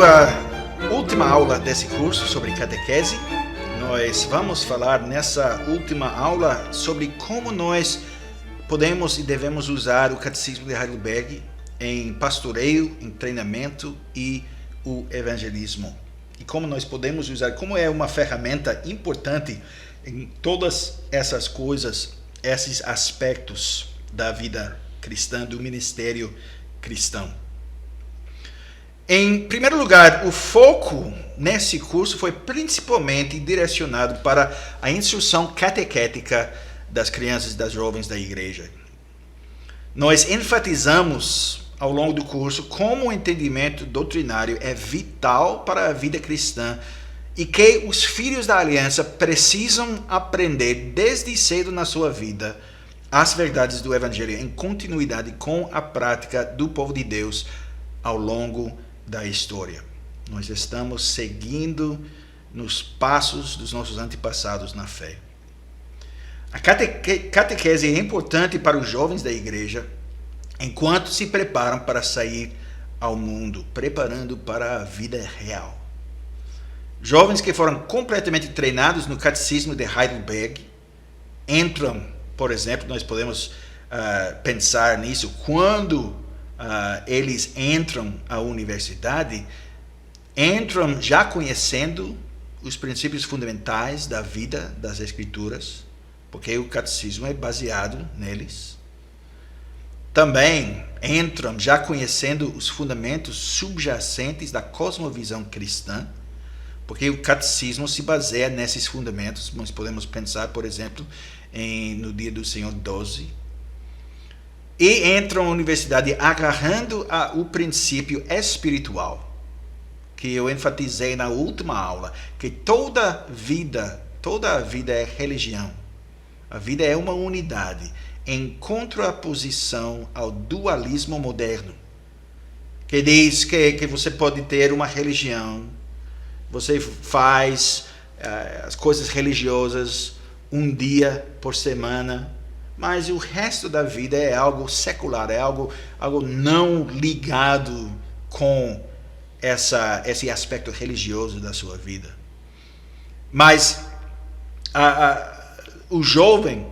nossa última aula desse curso sobre catequese. Nós vamos falar nessa última aula sobre como nós podemos e devemos usar o Catecismo de Heidelberg em pastoreio, em treinamento e o evangelismo. E como nós podemos usar, como é uma ferramenta importante em todas essas coisas, esses aspectos da vida cristã, do ministério cristão. Em primeiro lugar, o foco nesse curso foi principalmente direcionado para a instrução catequética das crianças e das jovens da igreja. Nós enfatizamos ao longo do curso como o entendimento doutrinário é vital para a vida cristã e que os filhos da aliança precisam aprender desde cedo na sua vida as verdades do evangelho em continuidade com a prática do povo de Deus ao longo da história. Nós estamos seguindo nos passos dos nossos antepassados na fé. A catequese é importante para os jovens da igreja enquanto se preparam para sair ao mundo, preparando para a vida real. Jovens que foram completamente treinados no Catecismo de Heidelberg entram, por exemplo, nós podemos pensar nisso, quando eles entram à universidade, entram já conhecendo os princípios fundamentais da vida das Escrituras, porque o catecismo é baseado neles. Também entram já conhecendo os fundamentos subjacentes da cosmovisão cristã, porque o catecismo se baseia nesses fundamentos. Nós podemos pensar, por exemplo, no Dia do Senhor 12. E entram na universidade agarrando o princípio espiritual, que eu enfatizei na última aula, que toda a vida é religião. A vida é uma unidade, em contraposição ao dualismo moderno, que diz que você pode ter uma religião, você faz as coisas religiosas um dia por semana, mas o resto da vida é algo secular, é algo não ligado com esse aspecto religioso da sua vida. Mas o jovem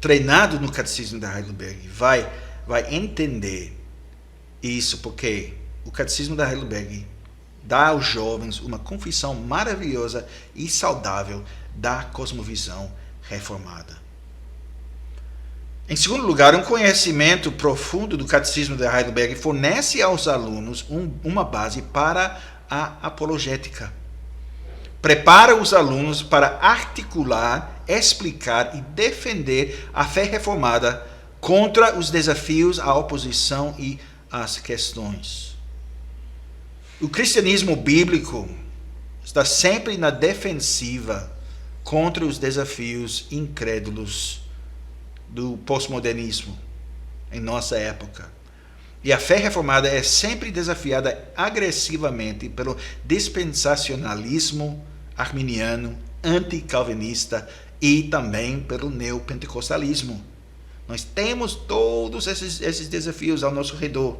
treinado no Catecismo de Heidelberg vai entender isso, porque o Catecismo de Heidelberg dá aos jovens uma confissão maravilhosa e saudável da cosmovisão reformada. Em segundo lugar, um conhecimento profundo do Catecismo de Heidelberg fornece aos alunos uma base para a apologética. Prepara os alunos para articular, explicar e defender a fé reformada contra os desafios, a oposição e as questões. O cristianismo bíblico está sempre na defensiva contra os desafios incrédulos do pós-modernismo em nossa época. E a fé reformada é sempre desafiada agressivamente pelo dispensacionalismo arminiano, anticalvinista e também pelo neopentecostalismo. Nós temos todos esses desafios ao nosso redor.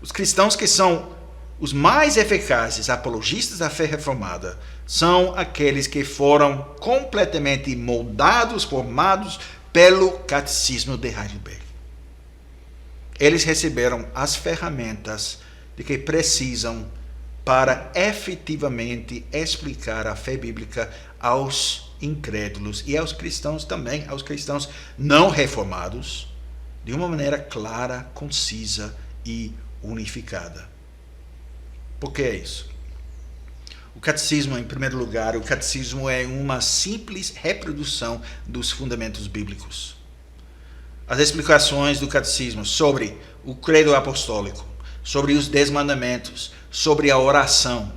Os cristãos que são os mais eficazes apologistas da fé reformada são aqueles que foram completamente moldados, formados pelo Catecismo de Heidelberg. Eles receberam as ferramentas de que precisam para efetivamente explicar a fé bíblica aos incrédulos e aos cristãos também, aos cristãos não reformados, de uma maneira clara, concisa e unificada. Por que é isso? O catecismo, em primeiro lugar, o catecismo é uma simples reprodução dos fundamentos bíblicos. As explicações do catecismo sobre o credo apostólico, sobre os 10 mandamentos, sobre a oração,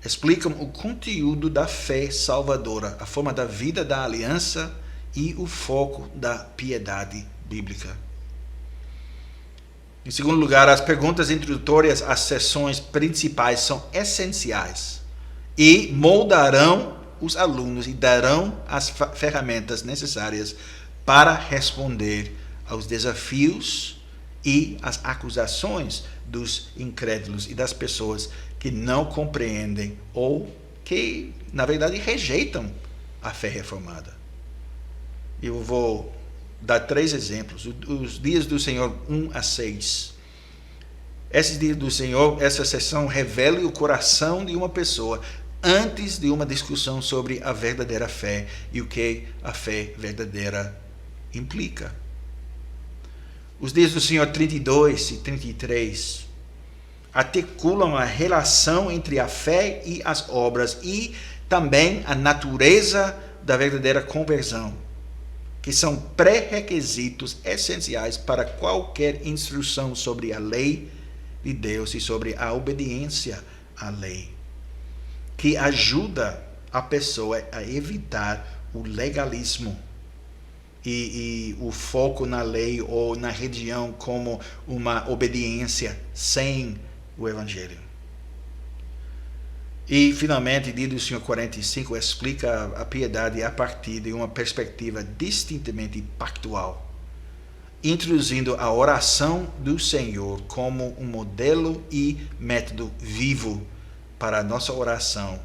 explicam o conteúdo da fé salvadora, a forma da vida da aliança e o foco da piedade bíblica. Em segundo lugar, as perguntas introdutórias às sessões principais são essenciais e moldarão os alunos e darão as ferramentas necessárias para responder aos desafios e as acusações dos incrédulos e das pessoas que não compreendem ou que, na verdade, rejeitam a fé reformada. Eu vou dar 3 exemplos. Os dias do Senhor 1 a 6. Esses dias do Senhor, essa sessão revela o coração de uma pessoa antes de uma discussão sobre a verdadeira fé e o que a fé verdadeira implica. Os dias do Senhor 32 e 33 articulam a relação entre a fé e as obras e também a natureza da verdadeira conversão, que são pré-requisitos essenciais para qualquer instrução sobre a lei de Deus e sobre a obediência à lei, que ajuda a pessoa a evitar o legalismo e o foco na lei ou na religião como uma obediência sem o Evangelho. E, finalmente, dia do Senhor 45 explica a piedade a partir de uma perspectiva distintamente pactual, introduzindo a oração do Senhor como um modelo e método vivo para a nossa oração,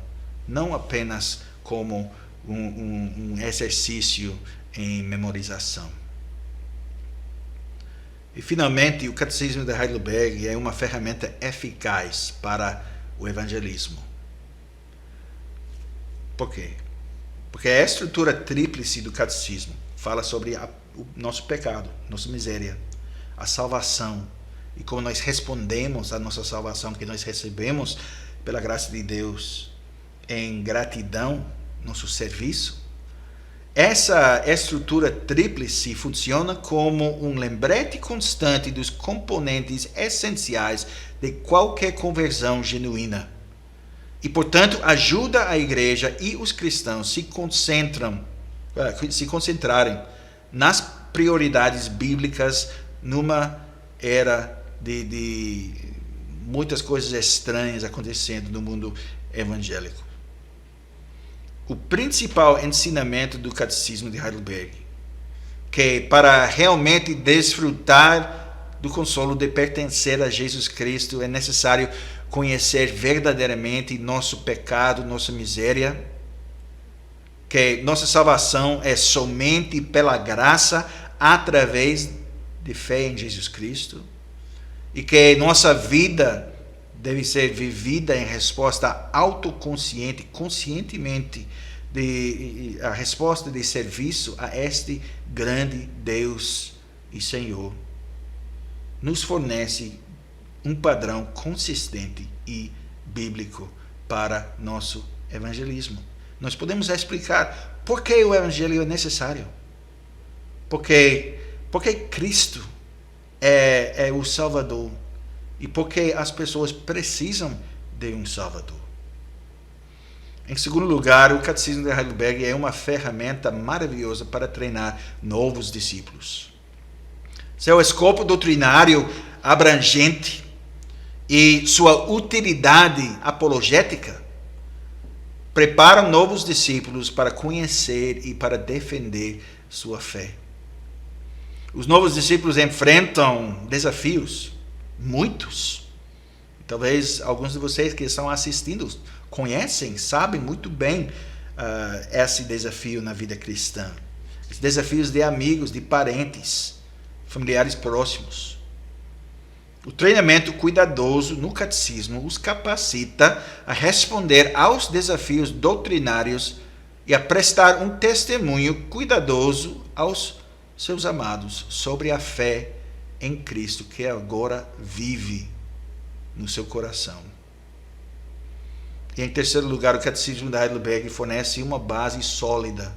não apenas como um exercício em memorização. E, finalmente, o Catecismo de Heidelberg é uma ferramenta eficaz para o evangelismo. Por quê? Porque a estrutura tríplice do Catecismo fala sobre o nosso pecado, nossa miséria, a salvação e como nós respondemos à nossa salvação que nós recebemos pela graça de Deus em gratidão, nosso serviço. Essa estrutura tríplice funciona como um lembrete constante dos componentes essenciais de qualquer conversão genuína. E, portanto, ajuda a igreja e os cristãos se concentrarem nas prioridades bíblicas numa era de muitas coisas estranhas acontecendo no mundo evangélico. O principal ensinamento do Catecismo de Heidelberg, que para realmente desfrutar do consolo de pertencer a Jesus Cristo é necessário conhecer verdadeiramente nosso pecado, nossa miséria, que nossa salvação é somente pela graça através de fé em Jesus Cristo e que nossa vida deve ser vivida em resposta autoconsciente, conscientemente, a resposta de serviço a este grande Deus e Senhor. Nos fornece um padrão consistente e bíblico para nosso evangelismo. Nós podemos explicar por que o evangelho é necessário. Porque Cristo é o Salvador. E porque as pessoas precisam de um Salvador. Em segundo lugar, o Catecismo de Heidelberg é uma ferramenta maravilhosa para treinar novos discípulos. Seu escopo doutrinário abrangente e sua utilidade apologética preparam novos discípulos para conhecer e para defender sua fé. Os novos discípulos enfrentam desafios, muitos. Talvez alguns de vocês que estão assistindo conhecem, sabem muito bem esse desafio na vida cristã. Os desafios de amigos, de parentes, familiares próximos. O treinamento cuidadoso no catecismo os capacita a responder aos desafios doutrinários e a prestar um testemunho cuidadoso aos seus amados sobre a fé em Cristo que agora vive no seu coração. E em terceiro lugar, o Catecismo de Heidelberg fornece uma base sólida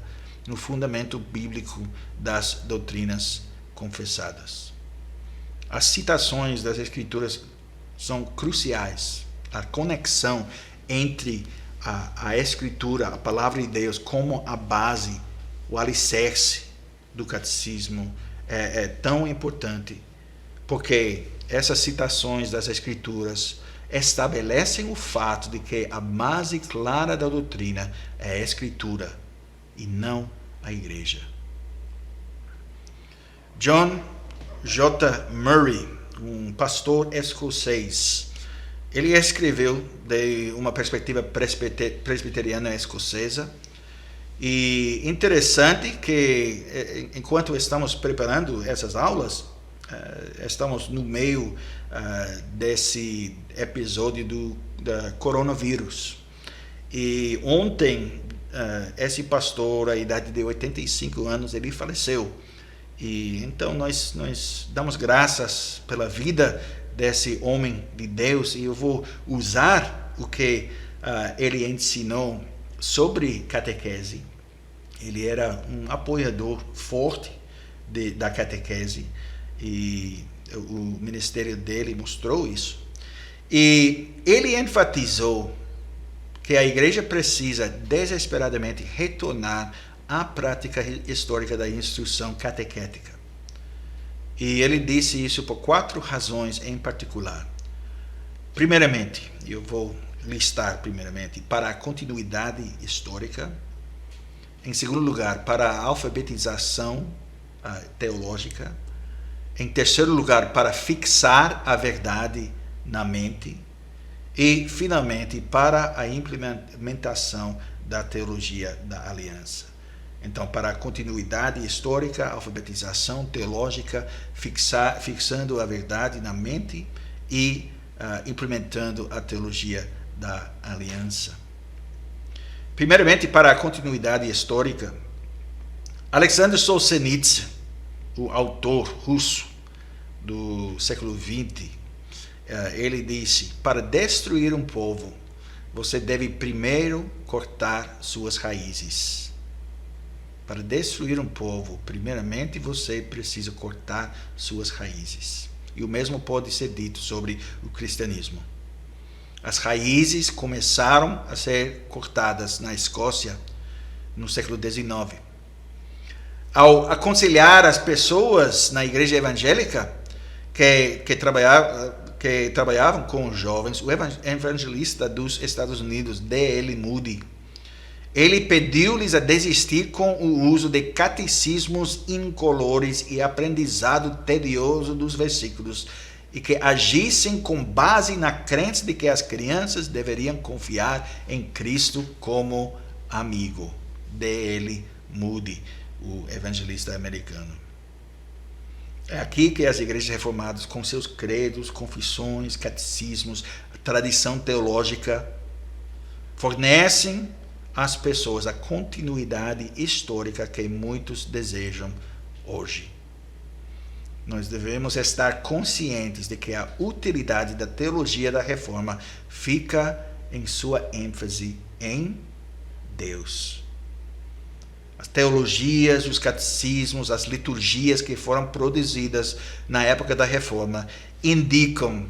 no fundamento bíblico das doutrinas confessadas. As citações das Escrituras são cruciais. A conexão entre a Escritura, a Palavra de Deus, como a base, o alicerce do catecismo é tão importante, porque essas citações das Escrituras estabelecem o fato de que a base clara da doutrina é a Escritura e não a igreja. John J. Murray, um pastor escocês. Ele escreveu de uma perspectiva presbiteriana escocesa. E interessante que, enquanto estamos preparando essas aulas, estamos no meio desse episódio do coronavírus. E ontem, esse pastor, à idade de 85 anos, ele faleceu. E então nós damos graças pela vida desse homem de Deus, e eu vou usar o que ele ensinou sobre catequese. Ele era um apoiador forte da catequese, e o ministério dele mostrou isso. E ele enfatizou que a igreja precisa desesperadamente retornar à prática histórica da instrução catequética. E ele disse isso por 4 razões em particular. Primeiramente, eu vou listar primeiramente, para a continuidade histórica. Em segundo lugar, para a alfabetização teológica. Em terceiro lugar, para fixar a verdade na mente. E, finalmente, para a implementação da teologia da aliança. Então, para a continuidade histórica, alfabetização teológica, fixando a verdade na mente e implementando a teologia da aliança. Primeiramente, para a continuidade histórica, Alexander Solzhenitsyn, o autor russo do século XX, ele disse: para destruir um povo, você deve primeiro cortar suas raízes. Para destruir um povo, primeiramente você precisa cortar suas raízes. E o mesmo pode ser dito sobre o cristianismo. As raízes começaram a ser cortadas na Escócia no século XIX. Ao aconselhar as pessoas na igreja evangélica que trabalhavam com os jovens, o evangelista dos Estados Unidos, D.L. Moody, ele pediu-lhes a desistir com o uso de catecismos incolores e aprendizado tedioso dos versículos, e que agissem com base na crença de que as crianças deveriam confiar em Cristo como amigo. D.L. Moody, o evangelista americano. É aqui que as igrejas reformadas, com seus credos, confissões, catecismos, tradição teológica, fornecem às pessoas a continuidade histórica que muitos desejam hoje. Nós devemos estar conscientes de que a utilidade da teologia da reforma fica em sua ênfase em Deus. As teologias, os catecismos, as liturgias que foram produzidas na época da reforma indicam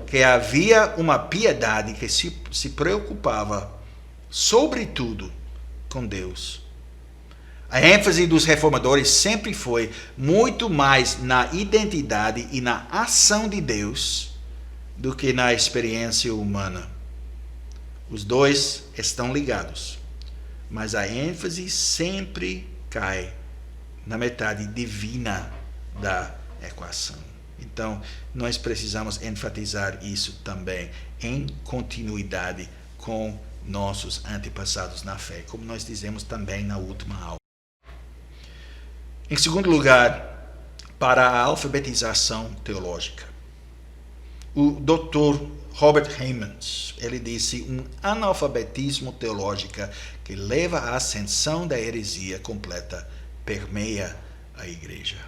que havia uma piedade que se preocupava, sobretudo, com Deus. A ênfase dos reformadores sempre foi muito mais na identidade e na ação de Deus do que na experiência humana. Os dois estão ligados, mas a ênfase sempre cai na metade divina da equação. Então, nós precisamos enfatizar isso também em continuidade com nossos antepassados na fé, como nós dizemos também na última aula. Em segundo lugar, para a alfabetização teológica. O Dr. Robert Heymans, ele disse: um analfabetismo teológico que leva à ascensão da heresia completa permeia a igreja.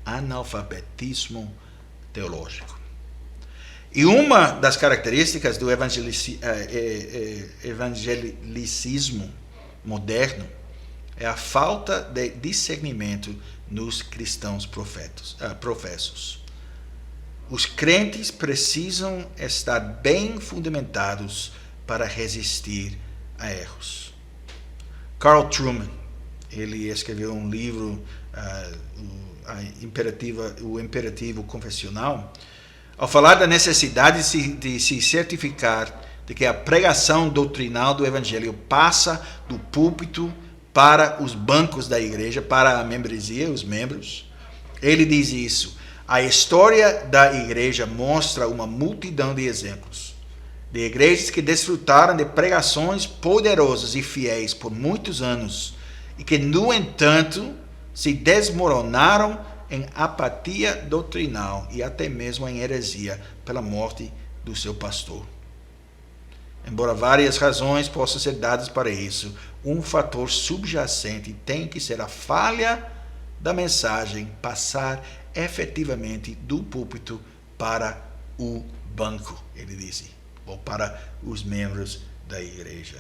Analfabetismo teológico. E uma das características do evangelicismo moderno é a falta de discernimento nos cristãos professos. Os crentes precisam estar bem fundamentados para resistir a erros. Carl Trueman, ele escreveu um livro, o Imperativo Confessional, ao falar da necessidade de se certificar de que a pregação doutrinal do Evangelho passa do púlpito para os bancos da igreja, para a membresia, os membros. Ele diz isso: A história da igreja mostra uma multidão de exemplos de igrejas que desfrutaram de pregações poderosas e fiéis por muitos anos e que, no entanto, se desmoronaram em apatia doutrinal e até mesmo em heresia pela morte do seu pastor. Embora várias razões possam ser dadas para isso, um fator subjacente tem que ser a falha da mensagem passar efetivamente do púlpito para o banco, ele disse, ou para os membros da igreja.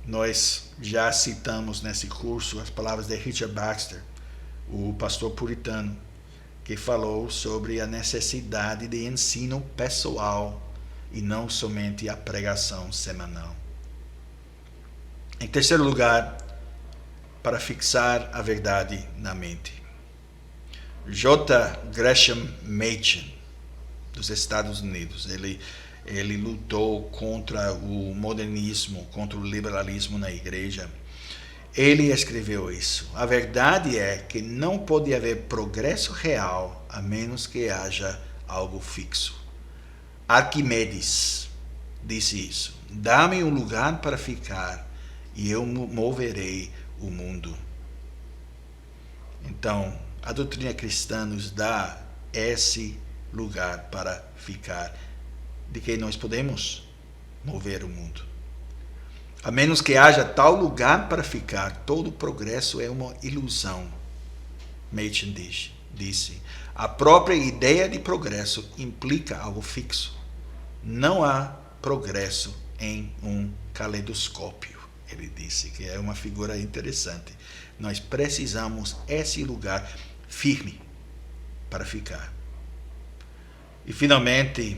Nós já citamos nesse curso as palavras de Richard Baxter, o pastor puritano, que falou sobre a necessidade de ensino pessoal e não somente a pregação semanal. Em terceiro lugar, para fixar a verdade na mente, J. Gresham Machen, dos Estados Unidos, ele lutou contra o modernismo, contra o liberalismo na igreja. Ele escreveu isso. A verdade é que não pode haver progresso real a menos que haja algo fixo. Arquimedes disse isso. Dá-me um lugar para ficar e eu moverei o mundo. Então, a doutrina cristã nos dá esse lugar para ficar, de que nós podemos mover o mundo. A menos que haja tal lugar para ficar, todo progresso é uma ilusão. Machen disse. A própria ideia de progresso implica algo fixo. Não há progresso em um caleidoscópio, ele disse, que é uma figura interessante. Nós precisamos esse lugar firme para ficar. E, finalmente,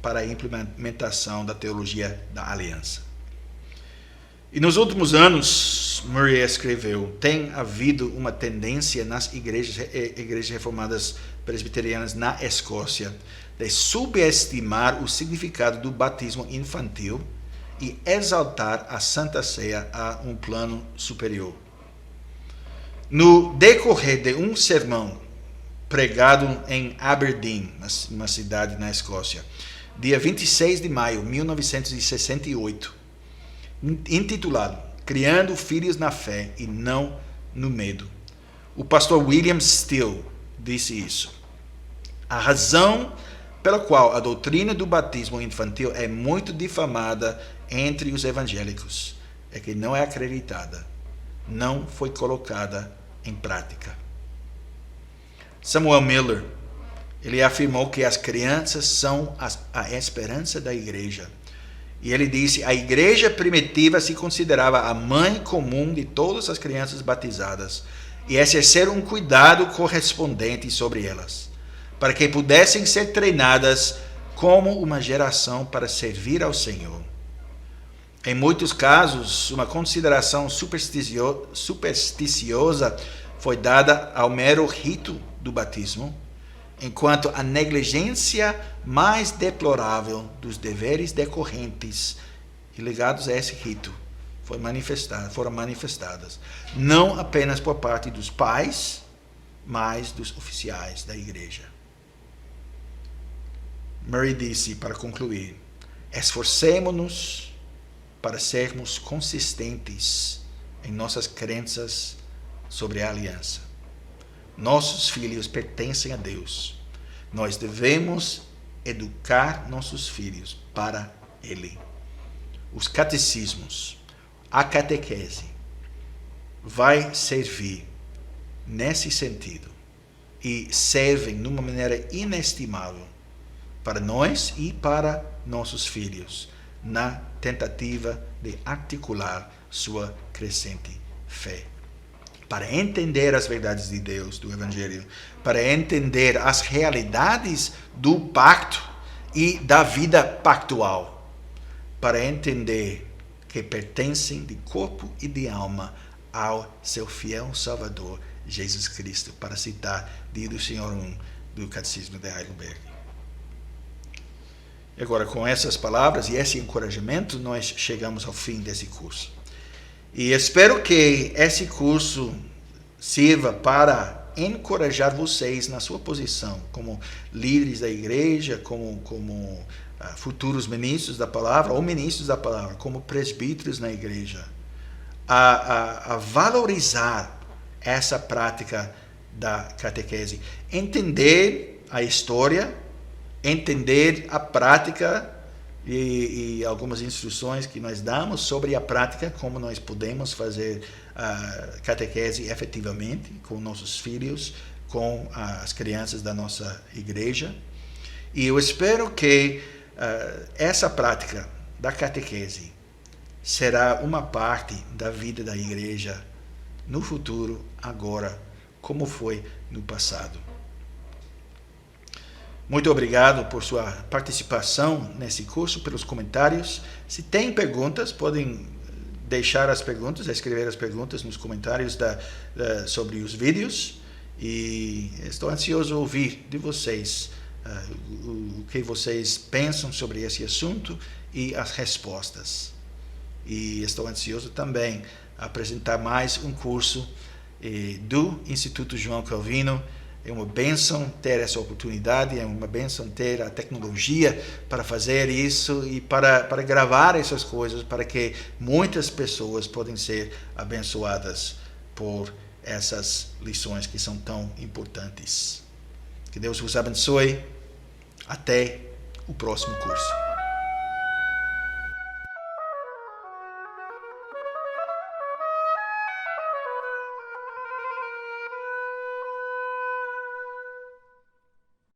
para a implementação da teologia da aliança. E nos últimos anos, Murray escreveu, tem havido uma tendência nas igrejas reformadas presbiterianas na Escócia de subestimar o significado do batismo infantil e exaltar a Santa Ceia a um plano superior. No decorrer de um sermão pregado em Aberdeen, uma cidade na Escócia, dia 26 de maio de 1968, intitulado Criando Filhos na Fé e Não no Medo, o pastor William Steele disse isso. A razão pela qual a doutrina do batismo infantil é muito difamada entre os evangélicos é que não é acreditada, não foi colocada em prática. Samuel Miller, ele afirmou que as crianças são a esperança da igreja. E ele disse, a igreja primitiva se considerava a mãe comum de todas as crianças batizadas e exercer um cuidado correspondente sobre elas, para que pudessem ser treinadas como uma geração para servir ao Senhor. Em muitos casos, uma consideração supersticiosa foi dada ao mero rito do batismo, enquanto a negligência mais deplorável dos deveres decorrentes e ligados a esse rito foram manifestadas, não apenas por parte dos pais, mas dos oficiais da igreja. Murray disse, para concluir, esforcemo-nos para sermos consistentes em nossas crenças sobre a aliança. Nossos filhos pertencem a Deus. Nós devemos educar nossos filhos para Ele. Os catecismos, a catequese, vai servir nesse sentido e servem de uma maneira inestimável para nós e para nossos filhos, na tentativa de articular sua crescente fé. Para entender as verdades de Deus, do Evangelho, para entender as realidades do pacto e da vida pactual, para entender que pertencem de corpo e de alma ao seu fiel Salvador, Jesus Cristo, para citar Dia do Senhor 1 do Catecismo de Heidelberg. Agora, com essas palavras e esse encorajamento, nós chegamos ao fim desse curso. E espero que esse curso sirva para encorajar vocês na sua posição como líderes da igreja, como futuros ministros da palavra ou ministros da palavra, como presbíteros na igreja, a valorizar essa prática da catequese. Entender a história, entender a prática e algumas instruções que nós damos sobre a prática, como nós podemos fazer a catequese efetivamente com nossos filhos, com as crianças da nossa igreja. E eu espero que essa prática da catequese será uma parte da vida da igreja no futuro, agora, como foi no passado. Muito obrigado por sua participação nesse curso, pelos comentários. Se tem perguntas, podem deixar as perguntas, escrever as perguntas nos comentários sobre os vídeos. E estou ansioso a ouvir de vocês o que vocês pensam sobre esse assunto e as respostas. E estou ansioso também a apresentar mais um curso do Instituto João Calvino. É uma bênção ter essa oportunidade, é uma bênção ter a tecnologia para fazer isso e para gravar essas coisas, para que muitas pessoas possam ser abençoadas por essas lições que são tão importantes. Que Deus vos abençoe. Até o próximo curso.